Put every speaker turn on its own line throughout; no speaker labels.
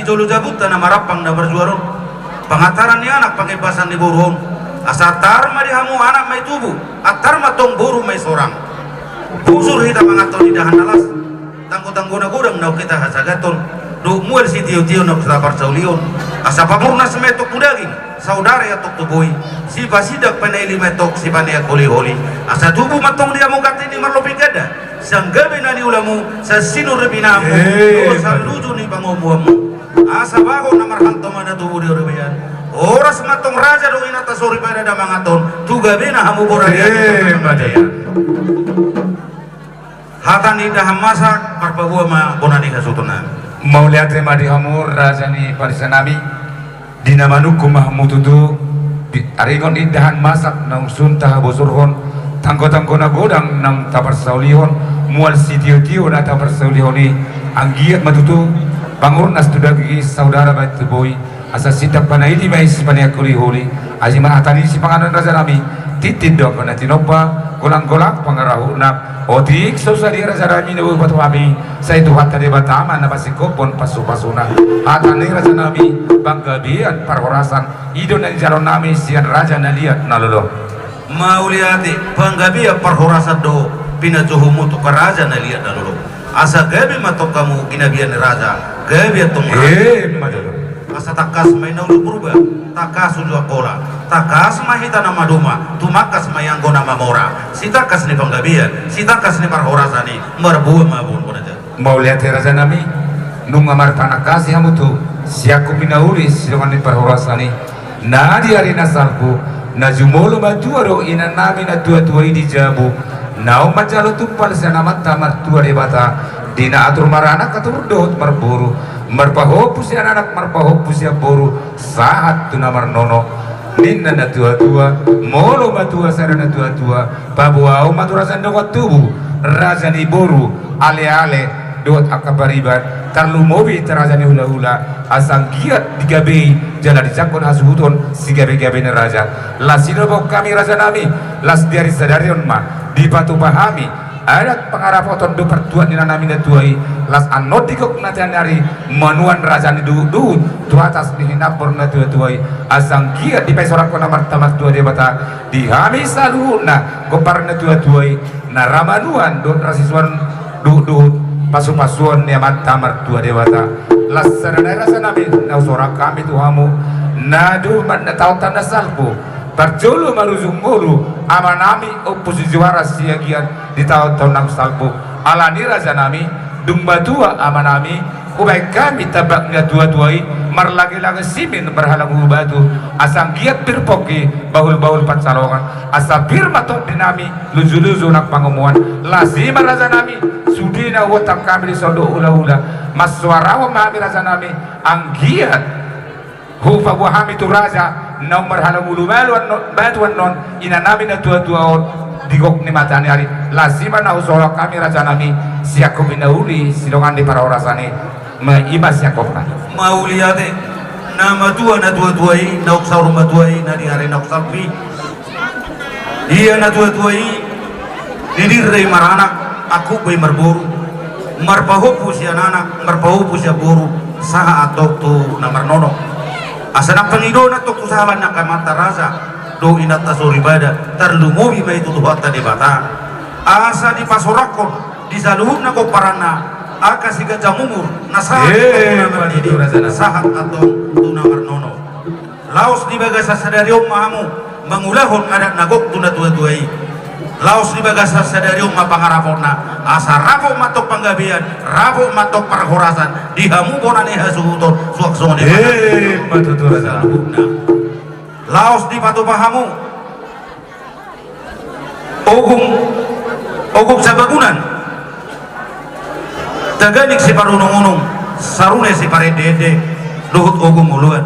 jolo jabut na marapang na berjuaron pangataran ni anak pangibasan ni burung asa tarma di hamu anak may tubuh atar matong buru may sorang busur hita mangaton di dahan alas tanggo-tanggo na gudang na kita hasagaton do muel si tiyo-tiyo na kusapar saulion asa pamurna semetok mudaging saudara ya tok tubuhi si basidak panaili metok si panaya holi-holi asa tubuh matong dia mungkati ni marlopi gada sang gabi na ni ulamu sa sinur binamu sa luju ni pangomuamu asa bago na marhanto mana tubuh di orebeyan oras matong raja do inata sori pada damangaton tu gabi na hamu boraya hatan indah masak parpabua ma bonani hasutunan
mau lihat tema di hamur raja ni parisanami dina manuku mahmutudu arigon indahan masak nang suntah bosurhon tangko-tangko na godang nang tapar saulihon mual sitio-tio na tapar saulihoni anggiat matutu pangurnas tudagi saudara bait boy asa sitak panaidi mais paniak holi aji mahatani si panganan raja nami titindok na tinopa golang-golang pangarahuna otik susah di raja nami nabu batu kami saya itu hatta di batama na pasikopon pasu-pasuna hatani raja nami banggabian parhorasan idon na jalan nami sian raja na liat nalolo
mau lihat panggabian parhorasan do pinajuhu mutu raja na liat nalolo asa gabi matok kamu kinabian raja gabi atong
madalo
asa takas may naulu berubah takas ujua kola takas mahita nama duma tumakas mayanggo nama mora si takas ni panggabian si takas ni parhorasani marbuah mabun aja
mau lihat raja nami nung amar tanakasi hamu tu siaku pinaulis silongan ni parhorasani na di hari nasalku na jumolo matuaro ina nami na tua-tua di jabu na umajalo tumpal sana mata martua debata dina atur marana katur dot marburu marpahopus ya anak marpahopus ya boru saat tu namar nono ninna na tua-tua molo matua sarana tua-tua babuau maturasan dawat tubuh raja ni boru ale-ale dot akabariban tarlu mobi terajani hula-hula asang giat digabei jala dicangkon hasuhuton si gabe-gabe ni raja lasino bok kami raja nami las diari sadarion ma dipatu pahami adat pangarapoton do pertuan ni nami na tuai las anotikok na tianari manuan raja ni du tu atas ni hinapor na tuai asang giat dipesorak ko na martamat tua debata dihami saluna gopar na tuai na ramanuan do rasiswan du pasu-pasuan ni amat tamar tua dewata lasana rasa nami na sorak kami tuhamu nadu man na tautan na salpo Barjolo maruzung mulu amanami oposisi waras siagian di tahun-tahun nang salpo alani raja nami dung batua amanami kubai kami tabaknya dua-duai marlagi-lagi simin berhalang batu asang giat birpoki bahul-bahul pancalongan asa bir matok dinami luzu-luzu nak pangomuan lazima raja nami sudina watak kami di sondo ula-ula mas suarawa mami raja nami anggiat hufa wahami tu raja nomor halang ulu batuan non ina nami na tua-tua digok ni matani hari lazima na usolok kami raja nami siaku binauli silongan di para orasani imas yakofna
mau lihat nama tua na tua-tuai na uksaur matuai na di hari na uksalpi dia na tua-tuai didirai maranak aku bay marburu marpahopu si anak marpahopu si buru saha atok tu namar nono asanak pangido na tok usahawan na kamata raza do inat tasuribada tarlumobi may tutuhata di bata asa di pasorakon di saluhub na koparana aka siga jamumur nasahat sahat atau tunamar nono laos di bagasa sadariong mahamu mangulahon adat nagok tuna tua-tuai laos di bagasa sadariong mapangarapona asa rapo matok panggabian rapo matok parhorasan dihamu bonane hasuhuton suak-suak laos di patu pahamu ogum sabagunan taganik si parunung-unung sarune si paredede luhut ogum uluan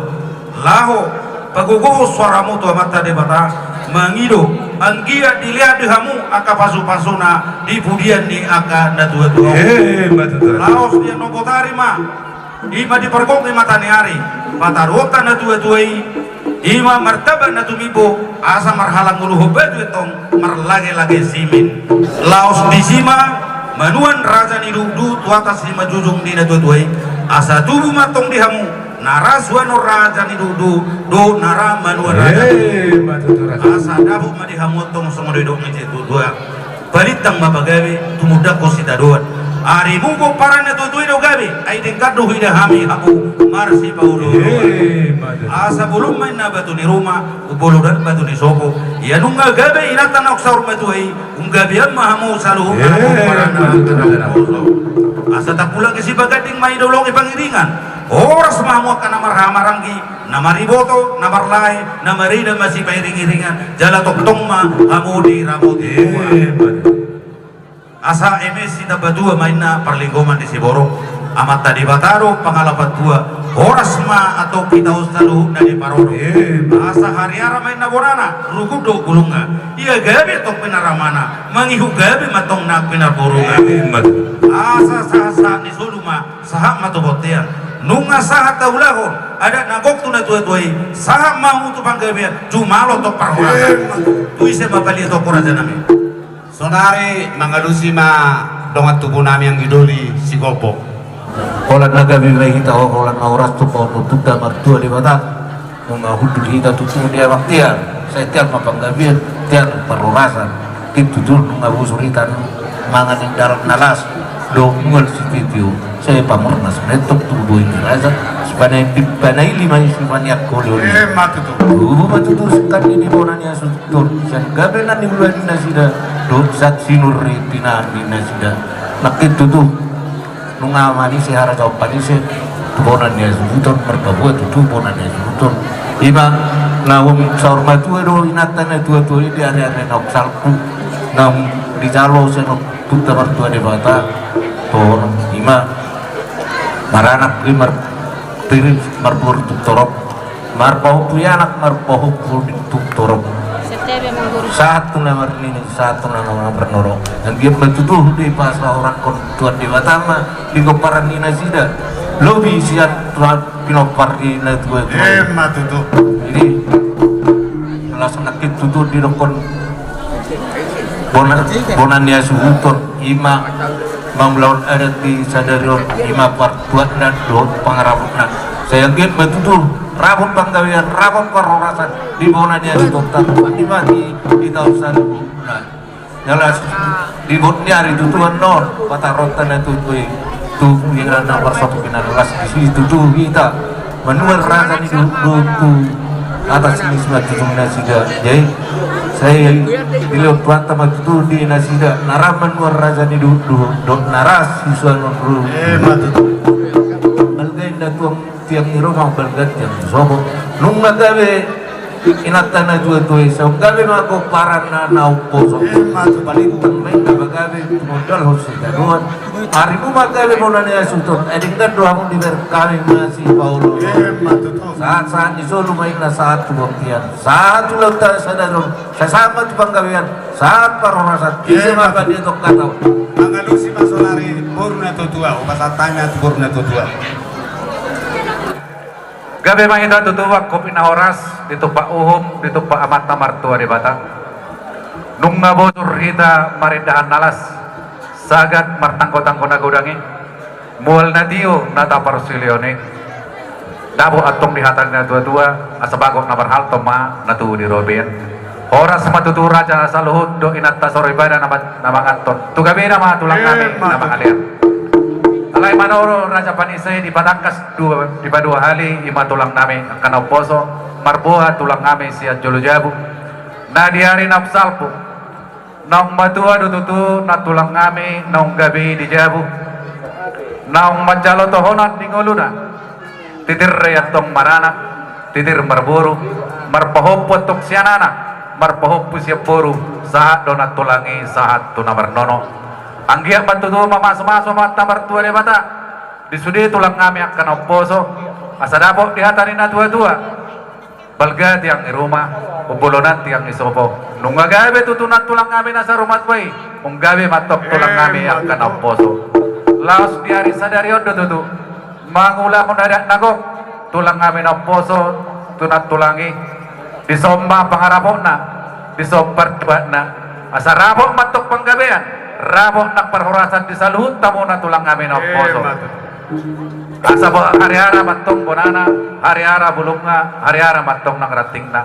laho paguguh suaramu tua mata de bata mangido anggia dilihat dihamu aka pasu-pasuna di pudian ni aka na dua-dua laos dia nongkotari ma ima di pergok di mata hari patarota na dua-duai ima martaba na tumibo asa marhalang uluh batu etong marlage-lage simin laos di sima manuan raja ni duduk tu atas lima jujung di na dua-duai asa tubuh matong dihamu naraswan raja ni dudu do naraman raja asa dabu madihamu tong songodo do ngece dua balitang mabagawe tumudak ko si daduan ari mugo parana do do gawe ai tingkat do hida hami habu marsi paulo asa bulum main na batu ni rumah ubuludan batu ni soko ya nunga gawe inatan oksaur matuai unggabe mahamu saluhu parana asa tak pulang ke si bagading mai dolong ipangiringan oras mahamu akan namar hamaranggi namari boto namar lai namari dan masih pairing-iringan jala tok tongma hamu di ramoti asa emes kita badua mainna perlingkungan di Siboro amat tadi bataro pangalapat dua horas ma atau kita ustalu dari paroro asa hariara mainna borana rukudo gulunga iya gabe tok pinaramana mangihu gabe matong nak pinar borunga asa sahasa di suluma sahak matobotian nunga sahat taulahon ada nagok tu na tuai sahak mau tu panggabe jumalo tok parhorasa tu ise mabali tok kuraja nami
sonari mangalusi ma dongat tubuh nami yang idoli si gopok
kolan naga bibay kita o kolan auras tu kau nutuk da martua di batak nunga hudu kita tutu dia waktian saya tiap mapanggabian tiap perurasan gitu dulu nunga busuritan mangan yang dalam nalas do ngol si video saya pamornas netok tubuh ini rasa sepanai lima istimaniak koloni
matu tu
matu tu sekan ini bonanya sutur dan gabelan di bulan nasida do zat sinuri pina nasida nakit tu nunga mani si hara jawapan si bonanya sutur merkabua tu bonanya sutur ima nawum saur matu do inatan tua di area nok salku nam di jalo senok putar mertua di bata ton ima maranak limar tiri marbur tuk torok marpoh tu anak marpoh tuk torok satu nomor ini satu nomor bernorok dan dia betutuh di pasal orang kon tuan di batama di koparan ini sida lobi siat tuan pinopar di natua
matu tu
ini langsung nakit tutur di dokon bonannya suhuton ima manglaun ada di sadarion ima part buat dan dot pangarabutna saya yakin betul rabut panggawian rabut perhorasan di bonannya di dokter di mati di tahun seribu jelas di botnya hari tutuan non patah rotan itu tuh yang nomor satu final kelas di situ tuh kita menular rasa di atas ini sudah dominasi jadi saya dilihat tuan teman itu di nasida naraman luar raja di duduk naras siswa nurul balgain datuang tiang di rumah balgat yang sobo nunga gawe inatan aja tuh so gawe mako parana naupo so balintang main gawe modal harus daruan hari mu magawe monanya suton eding dan doamu diberkahi masih Paulo saat disolu main saat kebuktian saat lautan sadar sesama tu panggawian saat parorasan bisa maka dia tok kata
mangalusi masolari purna tutua upasatanya purna tutua
gabe mangita tutuwa kopi na oras dito pa uhom dito pa amat na martua di bata nung nabotur hita marindahan nalas sagat martangko-tangko na gudangi mual na diyo nataparsilione dabo atong dihatan na tua-tua asabagok na barhal toma na tuo di Robin oras matutura dyan sa luhod do inatta soribada na mga ton tugabi na mga tulang kami na mga liyan alay manoro Raja Panisay di Batangkas di ba dua hali ima tulang namin ang kanaw poso marbuha tulang namin siya Julujabu na dihari napsalpo naong matua dututu na tulang namin naong gabi di Jabu naong manjalo tohonan di nguluna titir reyatong marana titir marburu marpahopot tok siyanana marpahopot siya puru saat donat tulangi saat tunamarnono anggiak bantutu mamas-maso mata mertua di mata disudi tulang kami akan oposo asadapok dihatarin na tua-tua balga tiang di rumah ubulonan tiang isopo nung gabe tutunan tulang kami nasa rumah tuai unggabe matok tulang kami akan oposo laos di hari sadarion tutu mangula mendadak nagok tulang kami na oposo tunat tulangi disomba pangarapok na disombar na asarapok matok panggabean rabok nak perhorasan di saluhut tamu na tulang kami na poso asa hari-hari matong bonana, hari-hari bulunga, hari-hari matong nang rating na.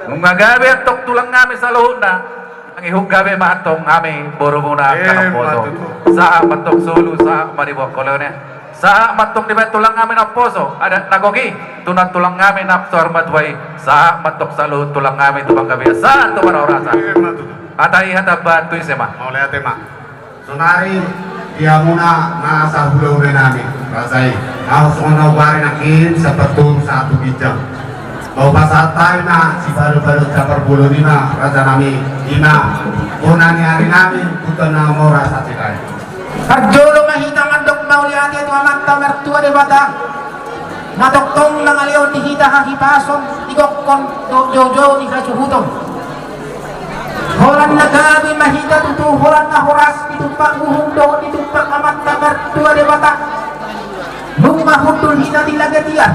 Nung gabi atok tulang ngami sa luhod na, ang ihong gabi matong ngami boro muna kanong poso. Sa matong sulu sa maribuang kolone. Sa matong di ba tulang ngami na poso, ada nagogi, tunang tulang ngami na absor madway, sa matok sa luhod tulang ngami tubang gabi, sa tumara orasa. Atay hatabat tuy sema.
Oleh tema. Sonari dia muna nasa hulaw na namin. Rasay, ako sa mga wari na kin sa patung sa ato bijang. Mau pasat tayo na si baru-baru sa perbulo lima, raja nami lima. Una ni hari namin, puto na mora sa tilay.
Pagdolo mahitang andok mauliati at mamanta mertua de bata. Matoktong ng aliw ni hita hahipason, igokon jojo ni kasuhutong. Horan na gabi mahita tutu, horan na horas, itupak muhong doon, itupak mamanta mertua de bata. Nung mahudul hita dilagatian.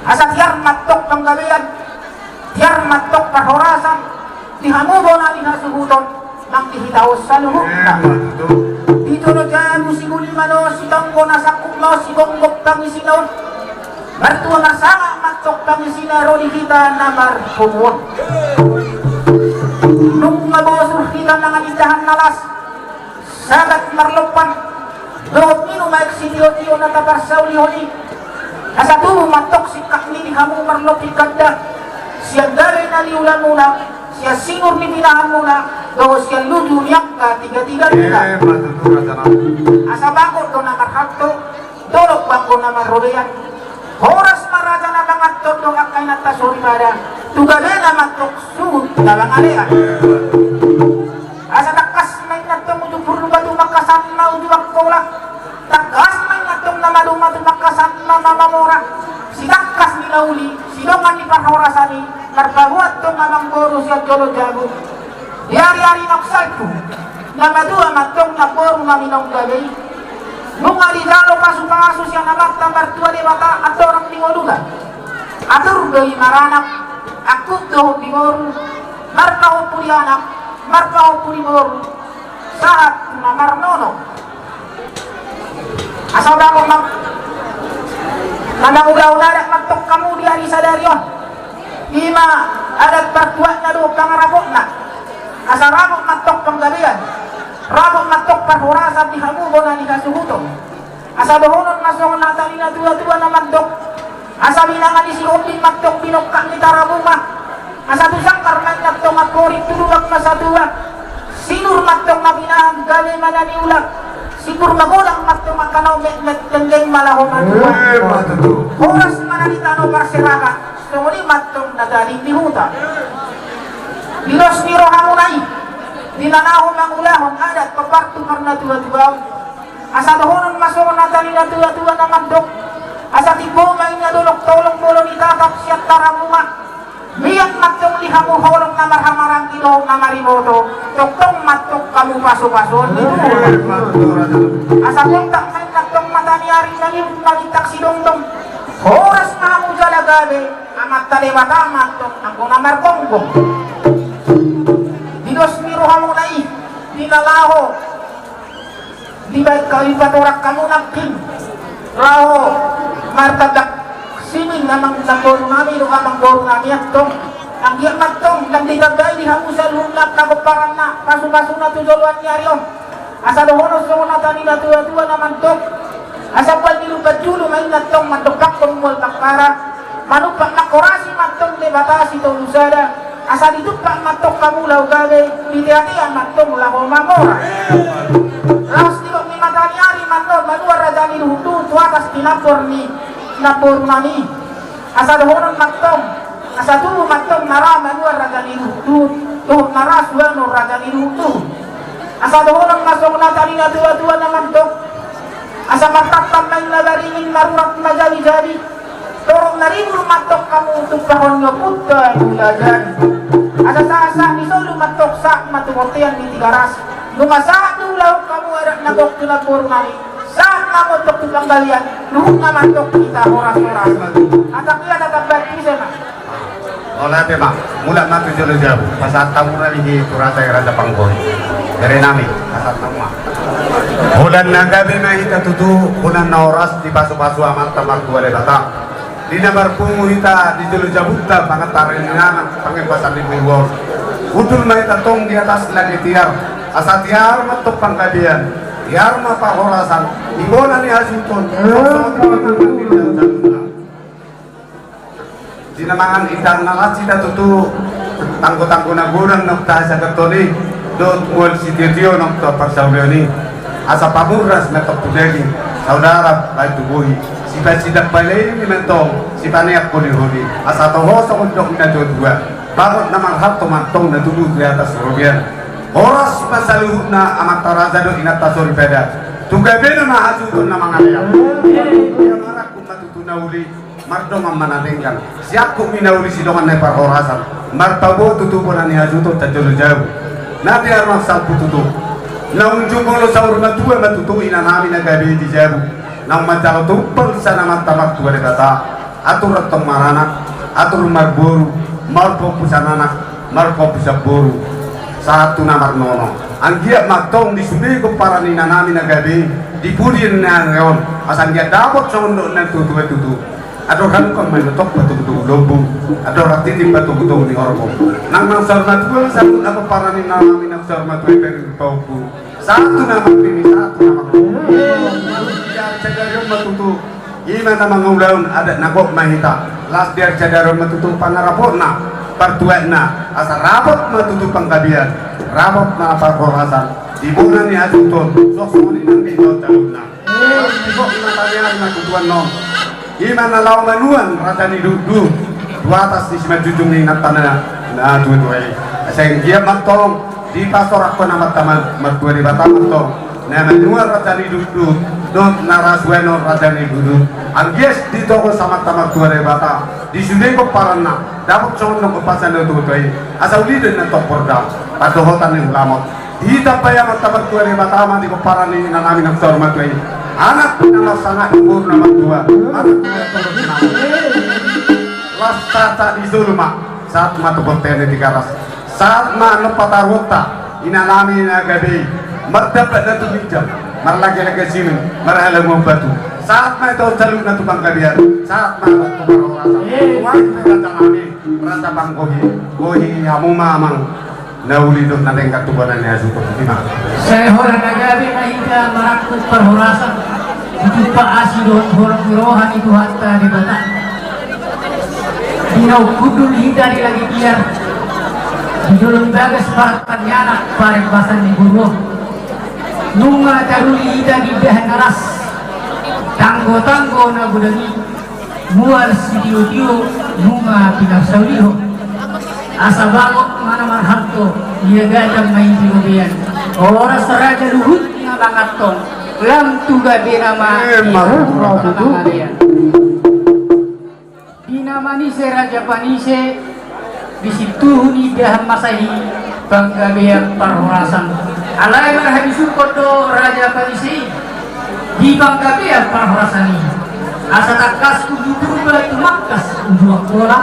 Asa tiar matok ng gabian, tiar matok perhorasan, dihamubo na dinasuhuton, nang dihitaos sa luhod na. Dito na dyan, musiguli mano, si tangko na sakop mo, si gonggok kami sinaw. Bartuwa na sama, matok kami sinaro, di kita na marpumon. Nung mabosur kita ng anindahan nalas, sagat marlopan, doot nino maiksitiyo-tiyo na taparsaw liholi. Asa tumo matok si kakni ni hamu marlopi kanda, siya dalay na liulan muna, siya singur ni pinahan muna, gawa siya ludu niyak ka tiga-tiga nila. Asa bako do na marhakto, dolok bako na maroleyan. Horas maraja na bangatot do akay na tasori pada, tugabe na matok suhut dalang alean. Asa takas may natong udupur batu makasan na uduak kola, takas may natong na madumatu makasan na mamamora, sidakas ni nauli, sinongan ni parhorasani, narpabuat to mamang boro siya jolo jago. Yari-yari naksalpo, na madua matong na boro maminong gabi. Nung alidalo kasu-kasu siya namak tambar tua de bata at orang tingoluga. Atur gay maranak, akut doh di boro, markaho puri anak, markaho puri boro, saat na marnono. Asal ako nanang-ulaw-ladak magtok kamu di hari sadarion. Ima adat pertuat na do pangarabot na. Asal rabot magtok panggabian. Rabot magtok parhurasan di hamubo na ni kasuhutong. Asal dohonon masong natali na dua-dua na magdok. Asal binangan isi umbing magtok binokak ni tarabuma. Asal tusang karman magtok magkorit tulubag masadua. Sinur magtok na binahang gabi mananiulag. Sigur magulang matong makanaw met tenggeng malahong madua. Horas mananitano parsiraka, sumuli matong nagaling dihuta. Dilos ni rohamunay, dinanahon ang ulahon adat paparto karna tuwa-tuwaw. Asa dohonon masong natali na tuwa-tuwa na mandok. Asa tibo may nadulok tolong bolong itatap siyat taramunga. Miyak matong lihamu holong na marhamarang ilong na marimoto, toktong matok kamu paso-paso nito. Asa kontak may matong mataniari na yung magitak si dongdong. Horas na mo jalagabe, amat talewata matok ang kunamar konggong. Dinos miro hamu na dinalaho. Di ba kalipatorak kamu nagking. Raho, martadak sining namang boro nami do amang boro nami atong ang giyak matong nang ditagay di hamusa lunat na kuparan na pasu-pasu na tujoluan nyariong asa dohono so na tani na tua-tua na mantok asa pal nilubad julo may natong mandokak pemul takara manupak na korasi matong de batasi to usada asa ditupak matok kamulaw gabe piliati ang matong laho mamora laos di kong mimatani ari matong manuar rajani luhutu tuatas tinapor ni napor nami asa dohonon maktong asa tuh maktong naraman wa ragani luhut tuh naraswa no ragani luhut asa dohonon masong natali na dua-dua na mantok asa mataktam may nagaringin marurak na jadi-jadi torong narimul matok kamu untuk pahon nga puta ulajan asa sa ni solo matok sa matungortian ni tigaras lumasa dulaw kamu arak nagok tunapor nami saat namun untuk tukang galian, luhut naman tok kita horas-horas. Atak iya tatambak bisa na.
Oleh tema, mula mati jolo jauh. Pasat tamu nali di Turata Raja Panggoy. Dari nami, pasat tamu. Bulan na gabi na hita tutu, bulan na oras di pasu-pasu amat tamar tua de bata. Di nabar pungu hita di julu jabuta banget tarin na pangebasan di minggu. Utul na hita tong di atas lagi tiar, asa tiar matok pangkabian, tiar mapa horasan, ibola ni hasuton. Di namangan itan nalat sita tutu, tangko-tangko na gurang nokta sa katoli, dot mual si Tio nokta parsaurioni. Asa pamuras na kapudegi saudara baik tubuhi si sidak balai ni mentong si paniak ko ni huli asa toho sa undok na dua bakot na marhat to mantong na tubuh di atas rubian oras masaluhut na amat taraza do inata sori peda tugabe na mahasudon na mga liya yang marak kung matutuna uli mardo mamanatengkan siap kung minauli si dongan na parhorasan martabo tutupo na ni hasuto tajolo jauh nanti arang salpu tutup na unjung lo saur na tua matutu ina nami na gabi di jabu nang manjalo tumpel sana mantamak tua de bata atur ratong marana atur marboru marpo pusanana marpo pusaboru satu namar nono anggia matong di sudi ko para ni nami na gabi di pudin na reon asan dia dapat sondo na tutu tutu adur kan kon menutok batu-batu lobung adur ratitim batu-batu ni ormo nang saur na tua satu apa para ni nami na saur na tua per paupu satu nama ini satu nama biar cadarum matutu iman nama ngulaun ada nabok mahita las biar cadarum matutu pangarapona partuetna asa rapot matutu pangkabian rapot na parkorasan ibunan ni atutun sok soni nang bito taluna sok na tabian matutuan no iman na law manuan rata ni dudu dua atas di sima jujung ni natana na tuwe asing dia matong di pastor aku nama taman mertua di Batam to nama nuar raja ni duduk dot narasweno raja ni duduk angges di toko sama taman tua di Batam di sini ko parana dapat sono ko pasan do to asal di den to porda pado hotan ni lamot di tapaya taman tua di Batam di ko parani nanami nak sor matui anak nama sangat umur nama tua anak las tata di zulma saat matu kontene di karas saat mana patarwota inalami na gabi mardapat na tumijam marlagi na kasimin marhalang mong batu saat na ito salud na tupang kabihan saat na ito marorasa huwag na rasa namin rasa pang gohi hamumamang naulidot na rin katubanan niya suko lima
saya orang na gabi na hingga marakot parhorasan itu paasido orang rohan itu hatta di bata dinau kudul hindari lagi biar Julung bagas paratan yanak pareng basan ni guru nunga taruli ida di dahan aras tanggo na gudani mual sidio nunga pinasauliho asa bangot mana marhanto ia gadang main diubian oras raja luhut nga bangatong lam tuga dinama dinamani se raja panise di situ nidah masahi panggabean parhorasan alai marhabisu kodo raja panisi di panggabean parhorasan ini asa takas kudutur tumakas ujuak bola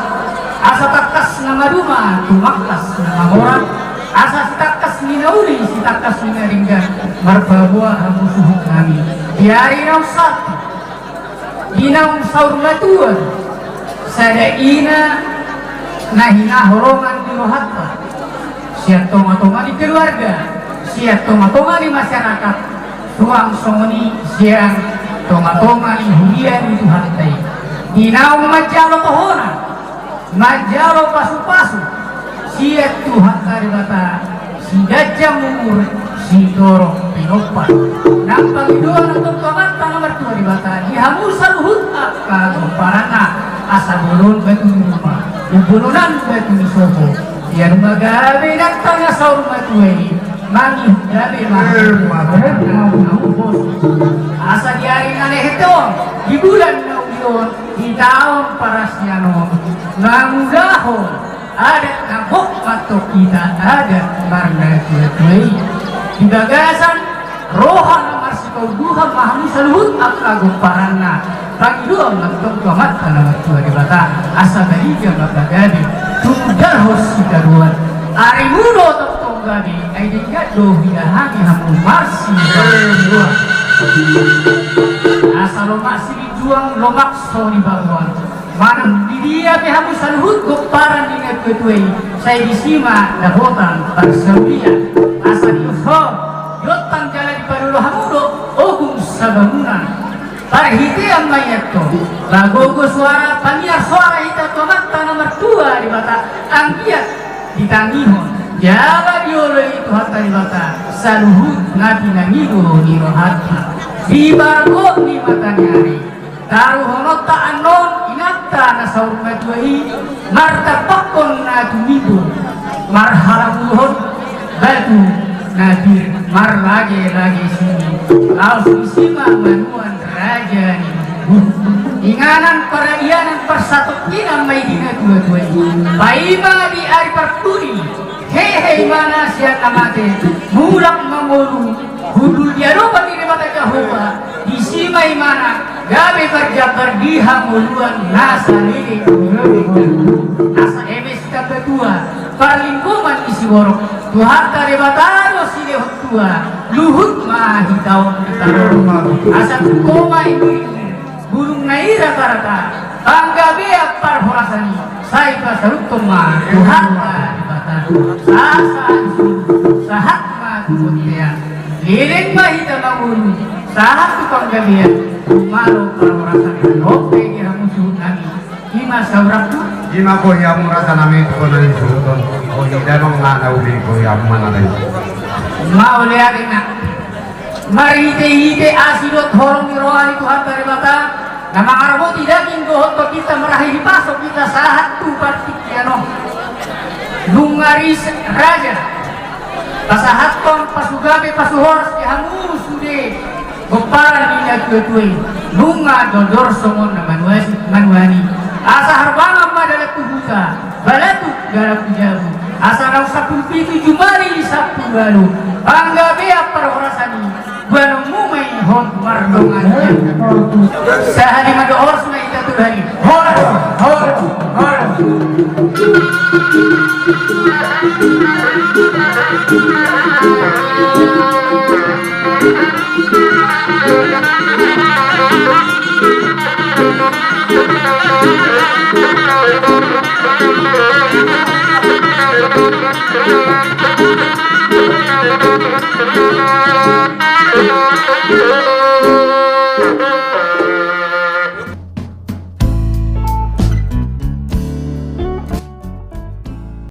asa takas nama duma tumakas nama orang asa takas minauli si takas minaringgan marbabuah musuh kami diari nau satu inam saur matuan sada ina nahina horongan di rohatta siap toma-toma di keluarga siap toma-toma di masyarakat tuang songoni siang toma-toma di hunian itu hantai dinau majalo tohona majalo pasu-pasu siap Tuhan karibata si gajah mumur si dorong pinopa nampak idola untuk pamata nomor 2 di bata dihamusan luhut akka gomparana asa bulun betul rumah ubulunan betul di sopo yang magabe datang saur matuai mangi gabe asa diari aneh itu di bulan naulion di tahun parasyanon nangudaho ada nabok atau kita ada marga tuai di bagasan rohan marsikau duha mahami saluhut akka gomparana pagi dua mentok tomat kana tua di bata asa baliga bagadi tudar hos sikaruan ari mudo tok
gabi ay dikat do hinahangi hamu marsi berdua. Asa lomak sini juang lomak so ni bangwan. Manang di dia be hamu saluhut goparan di ngetuai. Saya disima dahotan bersaudia. Asa di ho yotan jalan di padulo hamu do ogum sabangunan. Parhiti ang mayat ko. Lagogo suara, paniar suara hita tomat nomor 2 di bata. Ang giat di tangihon. Jala diolo itu hatta di bata. Saluhut nabi nangido ni rohati. Di bargo ni mata nyari. Taruh honota anon inata na saur matuhi. Marta pakon na tumibo. Marhalamuhon batu nadir mar lagi sini. Lalu sima manuan raja ni inganan peradianan persatu kina may dina dua-dua paima di ari pertuni hei mana siya kamate mulang mamulu hudul diaro pati ni mata Jehova di simay mana gabe berjabar di hamuluan nasa lirik nasa emes kabetua perlingkungan isi borok Tuhan tari bataro sini tua luhut mahitaw asal koma ini burung naira karata bangga biak parhorasani saya pasarut koma Tuhan tari bataro sasa sahat mahutia liling mahita mangulu sahat tukang gabiak malu parhorasani lope kira musuh kami ima saurak tu
Ima ko yang merasa nami itu ko nani suruton ko tidak mengana uli ko yang mana lagi.
Mau lihat nak marite asidot horong rohani Tuhan dari mata nama arabo tidak inggohot kita merahi pasok kita sahat tu partik yano lungaris raja pasahat kon pasugabe pasuhor hamu sude goparan ina tuetui lunga dodor somon na manuani asa harbanga madala tubuka balatu garap jabu asa rau sapul pitu jumari sabtu balu bangga bea parhorasani buano mumai hon mardongan sehari mado ors na ita tu hari hor
Thank you.